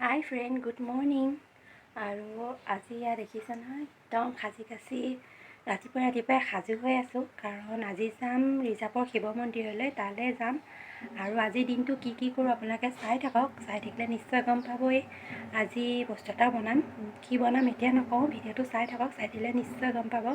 হাই friend, good morning. আৰু আজি ইয়াত দেখিছে নহয়, একদম সাজি কাচি ৰাতিপুৱাই সাজু হৈ আছোঁ, কাৰণ আজি যাম ৰিজাৰ্ভৰ শিৱ মন্দিৰলৈ, তালৈ যাম। আৰু আজিৰ দিনটো কি কি কৰোঁ আপোনালোকে চাই থাকক, চাই থাকিলে নিশ্চয় গম পাবই। আজি বস্তু এটা বনাম, কি বনাম এতিয়া নকওঁ, ভিডিঅ'টো চাই থাকক, চাই দিলে নিশ্চয় গম পাব।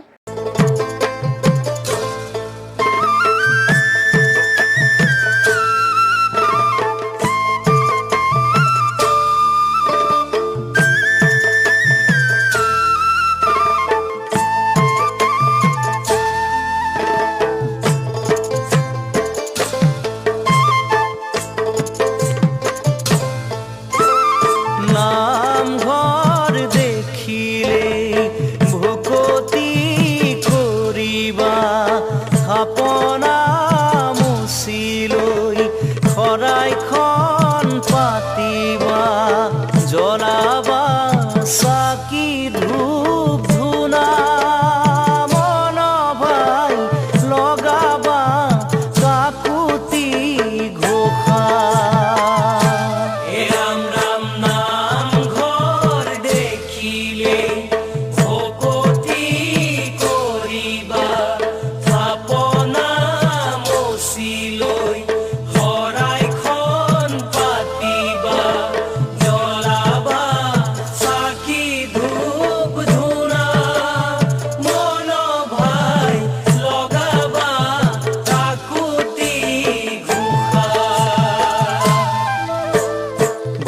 নামঘৰ দেখিলেই ভকতি কৰিবা, থাপনা মুচি লৈ শৰাইখন পাতিবা, জ্বলাবা চাকি ধূপ ধূনা, মন ভাই লগাবা কাকুতি ঘোষা।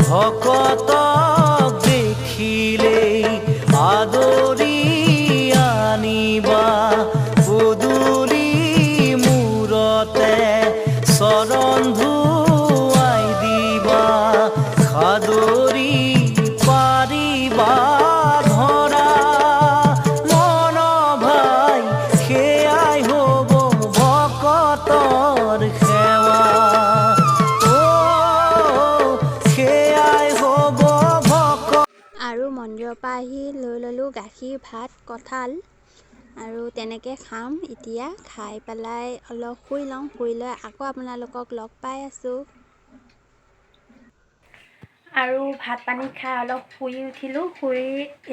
ভকতক দেখিলেই আদৰি আনিবা, পদূলি মূৰতে চৰণ ধুৱাই দিবা, সাদৰি পাৰিবা ধৰা, মন ভাই সেয়াই হ'ব ভকতৰ সেৱা। আৰু মন্দিৰৰ পৰা আহি লৈ ল'লোঁ গাখীৰ, ভাত, কঁঠাল, আৰু তেনেকৈ খাম। এতিয়া খাই পেলাই অলপ শুই লওঁ, শুই লৈ আকৌ আপোনালোকক লগ পাই আছোঁ। আৰু ভাত পানী খাই অলপ শুই উঠিলোঁ, শুই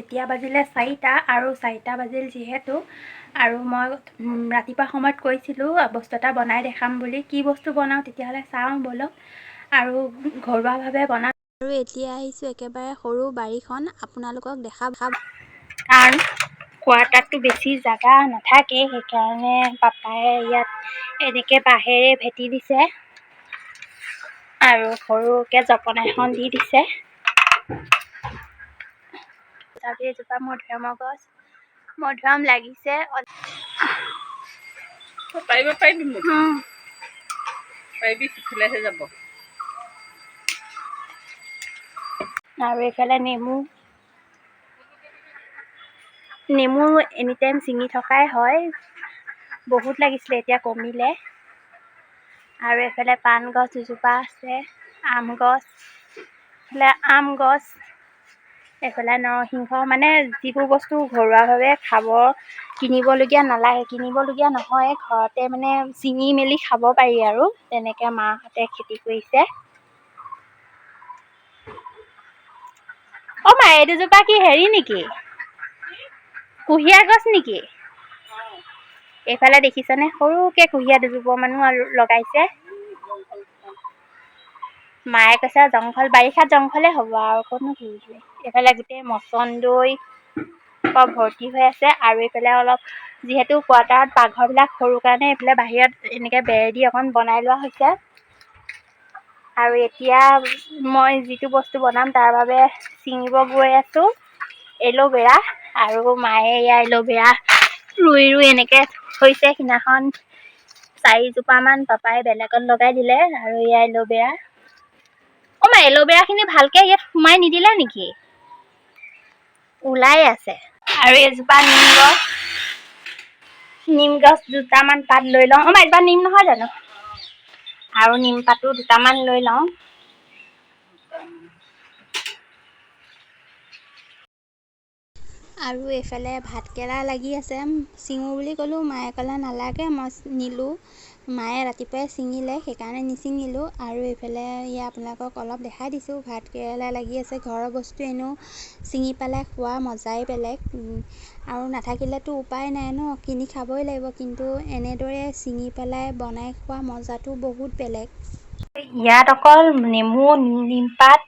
এতিয়া বাজিলে 4টা, আৰু 4টা বাজিল যিহেতু, আৰু মই ৰাতিপুৱা সময়ত কৈছিলোঁ বস্তু এটা বনাই দেখাম বুলি। কি বস্তু বনাওঁ তেতিয়াহ'লে চাওঁ ব'লক, আৰু ঘৰুৱাভাৱে বনাম। আৰু এতিয়া আহিছোঁ একেবাৰে সৰু বাৰীখন আপোনালোকক দেখাম, কাৰণ কোৱাৰ্টাৰটো বেছি জেগা নাথাকে, সেইকাৰণে পাপাই ইয়াত এনেকৈ বাঁহেৰে ভেটি দিছে, আৰু সৰুকৈ জপনা এখন দি দিছে। এজোপা মধুৰিআমৰ গছ, মধুৰিআম লাগিছে। পাৰিবি সিফালেহে যাব। আৰু এইফালে নেমু এনিটাইম ছিঙি থকাই হয়, বহুত লাগিছিলে, এতিয়া কমিলে। আৰু এইফালে পাণ গছ দুজোপা আছে, আম গছ, এইফালে নৰসিংহ, মানে যিবোৰ বস্তু ঘৰুৱাভাৱে কিনিবলগীয়া নহয়, ঘৰতে মানে ছিঙি মেলি খাব পাৰি, আৰু তেনেকৈ মাহঁতে খেতি কৰিছে। অ' মা, এই দুজোপা কি হেৰি নেকি, কুঁহিয়াৰ গছ নেকি? এইফালে দেখিছেনে, সৰুকৈ কুঁহিয়াৰ দুজোপামানো লগাইছে। মায়ে কৈছে বাৰিষাত জংঘলে হ'ব আৰু ক'তনো কি। এইফালে গোটেই মচন্দৈ ভৰ্তি হৈ আছে, আৰু এইফালে অলপ যিহেতু কোৱাৰ্টাৰত পাকঘৰবিলাক সৰু কাৰণে এইফালে বাহিৰত এনেকৈ বেৰ দি অকণ বনাই লোৱা হৈছে। আৰু এতিয়া মই যিটো বস্তু বনাম তাৰ বাবে ছিঙিব গৈ আছোঁ এল'ভেৰা, আৰু মায়ে এয়া এল'ভেৰা ৰুই এনেকৈ থৈছে। সিদিনাখন 4জোপামান পাপাই বেলেগত লগাই দিলে, আৰু এয়া এল'ভেৰা। অ' মা, এল'ভেৰাখিনি ভালকৈ ইয়াত সোমাই নিদিলে নেকি? ওলাই আছে। আৰু এজোপা নিম গছ দুটামান পাত লৈ লওঁ। অ' মা, এজোপা নিম নহয় জানো? আৰু নিম পাতো দুটামান লৈ লওঁ। আৰু এইফালে ভাতকেৰেলা লাগি আছে, ছিঙো বুলি ক'লোঁ, মায়ে ক'লে নালাগে, মই নিলোঁ। মায়ে ৰাতিপুৱাই ছিঙিলে, সেইকাৰণে নিছিঙিলোঁ। আৰু এইফালে আপোনালোকক অলপ দেখাই দিছোঁ, ভাতকেৰেলা লাগি আছে। ঘৰৰ বস্তু এনেও ছিঙি পেলাই খোৱা মজাই বেলেগ, আৰু নাথাকিলেতো উপায় নাই ন, কিনি খাবই লাগিব, কিন্তু এনেদৰে ছিঙি পেলাই বনাই খোৱা মজাটো বহুত বেলেগ। ইয়াত অকল নেমু, নিমপাত,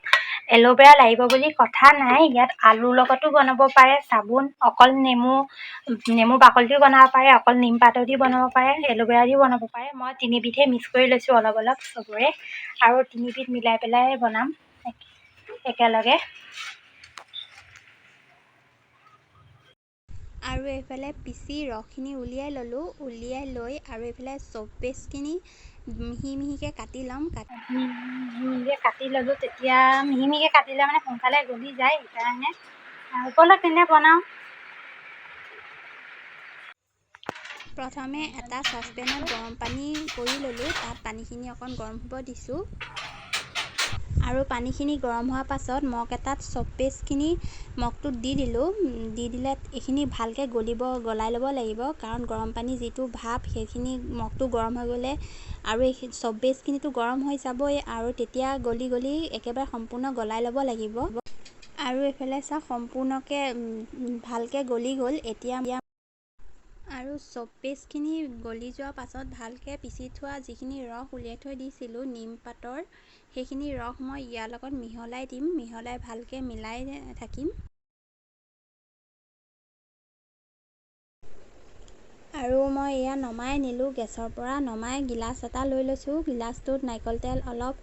এল'ভেৰা লাগিব বুলি কথা নাই। ইয়াত আলুৰ লগতো বনাব পাৰে চাবোন, অকল নেমু বাকলিও বনাব পাৰে, অকল নিমপাতৰ দি বনাব পাৰে, এল'ভেৰা দিও বনাব পাৰে। মই তিনিবিধে মিক্স কৰি লৈছোঁ অলপ অলপ চবৰে, আৰু তিনিবিধ মিলাই পেলাই বনাম একেলগে। আৰু এইফালে পিচি ৰসখিনি উলিয়াই ল'লোঁ, উলিয়াই লৈ আৰু এইফালে চপেচখিনি মিহি মিহিকৈ কাটি ল'ম। মিহিকৈ কাটি ল'লোঁ, তেতিয়া মিহি মিহিকৈ কাটিলে মানে সোনকালে গলি যায়, সেইকাৰণে ব'লক তেনে বনাওঁ। প্ৰথমে এটা চচপেনত গৰম পানী কৰি ল'লোঁ, তাত পানীখিনি অকণ গৰম হ'ব দিছোঁ। আৰু পানীখিনি গৰম হোৱাৰ পাছত মগ এটাত চপেচখিনি মগটোত দি দিলোঁ। দি দিলে এইখিনি ভালকৈ গলাই ল'ব লাগিব, কাৰণ গৰম পানী যিটো ভাপ সেইখিনি মগটো গৰম হৈ গ'লে আৰু এই চপেচখিনিতো গৰম হৈ যাবই, আৰু তেতিয়া গলি একেবাৰে সম্পূৰ্ণ গলাই ল'ব লাগিব। আৰু এইফালে চাওক সম্পূৰ্ণকৈ ভালকৈ গলি গ'ল। এতিয়া আৰু চপেচখিনি গলি যোৱাৰ পাছত ভালকৈ পিচি থোৱা যিখিনি ৰস উলিয়াই থৈ দিছিলোঁ নিমপাতৰ, সেইখিনি ৰস মই ইয়াৰ লগত মিহলাই দিম, মিহলাই ভালকৈ মিলাই থাকিম। আৰু মই এয়া নমাই নিলোঁ, গেছৰ পৰা নমাই গিলাচ এটা লৈ লৈছোঁ। গিলাচটোত নাৰিকল তেল অলপ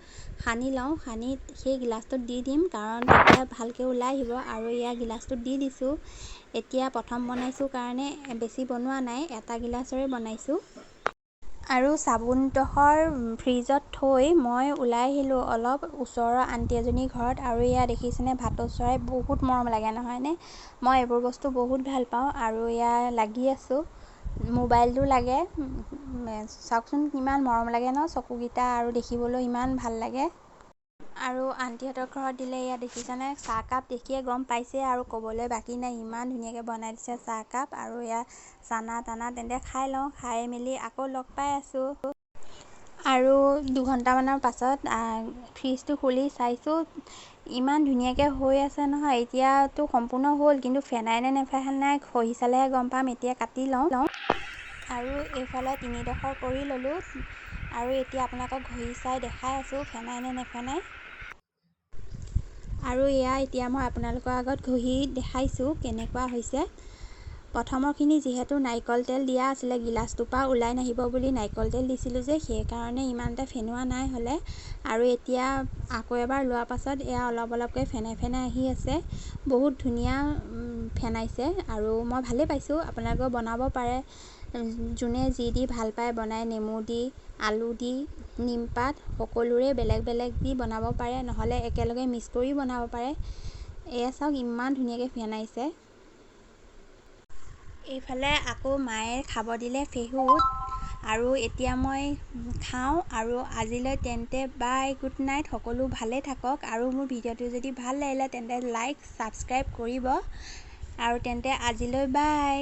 সানি লওঁ, সানি সেই গিলাচটোত দি দিম, কাৰণ তেতিয়া ভালকৈ ওলাই আহিব। আৰু এয়া গিলাচটোত দি দিছোঁ। এতিয়া প্ৰথম বনাইছোঁ কাৰণে বেছি বনোৱা নাই, এটা গিলাচৰে বনাইছোঁ। আৰু চাবোনডোখৰ ফ্ৰিজত থৈ মই ওলাই আহিলোঁ অলপ ওচৰৰ আণ্টি এজনীৰ ঘৰত। আৰু এয়া দেখিছেনে ভাটৌ চৰাই বহুত মৰম লাগে নহয়নে? মই এইবোৰ বস্তু বহুত ভাল পাওঁ। আৰু এয়া লাগি আছোঁ, মোবাইলটো লাগে, চাওকচোন কিমান মৰম লাগে ন চকুকেইটা, আৰু দেখিবলৈ ইমান ভাল লাগে। আৰু আণ্টিহঁতৰ ঘৰত দিলে এয়া দেখিছেনে, চাহকাপ দেখিয়ে গম পাইছে আৰু ক'বলৈ বাকী নাই, ইমান ধুনীয়াকৈ বনাই দিছে চাহকাপ। আৰু এয়া চানা তানা তেন্তে খাই লওঁ, খাই মেলি আকৌ লগ পাই আছোঁ। আৰু দুঘণ্টামানৰ পাছত ফ্ৰিজটো খুলি চাইছোঁ, ইমান ধুনীয়াকৈ হৈ আছে নহয়। এতিয়াতো সম্পূৰ্ণ হ'ল, কিন্তু ফেনাই নে নেফেনাই খহি চালেহে গম পাম। এতিয়া কাটি লওঁ। আৰু এইফালে তিনিডোখৰ কৰি ল'লোঁ, আৰু এতিয়া আপোনালোকক ঘঁহি চাই দেখাই আছোঁ ফেনাই নে নেফেনাই। আৰু এয়া এতিয়া মই আপোনালোকৰ আগত ঘঁহি দেখাইছোঁ কেনেকুৱা হৈছে। প্ৰথমৰখিনি যিহেতু নাৰিকল তেল দিয়া আছিলে, গিলাচটোৰ পৰা ওলাই নাহিব বুলি নাৰিকল তেল দিছিলোঁ যে, সেইকাৰণে ইমান এটা ফেনোৱা নাই হ'লে। আৰু এতিয়া আকৌ এবাৰ লোৱাৰ পাছত এয়া অলপ অলপকৈ ফেনাই আহি আছে, বহুত ধুনীয়া ফেনাইছে। আৰু মই ভালেই পাইছোঁ, আপোনালোকেও বনাব পাৰে, যোনে যি দি ভাল পায় বনাই, নেমু দি, আলু দি, নিমপাত সকলোৰে বেলেগ বেলেগ দি বনাব পাৰে, নহ'লে একেলগে মিক্স কৰি বনাব পাৰে। এয়া চাওক ইমান ধুনীয়াকৈ ফেনাইছে। এইফালে আকৌ মায়ে খাব দিলে ফেহুত, আৰু এতিয়া মই খাওঁ। আৰু আজিলৈ তেন্তে বাই, গুড নাইট, সকলো ভালে থাকক। আৰু মোৰ ভিডিঅ'টো যদি ভাল লাগিলে তেন্তে লাইক ছাবস্ক্ৰাইব কৰিব। আৰু তেন্তে আজিলৈ বাই।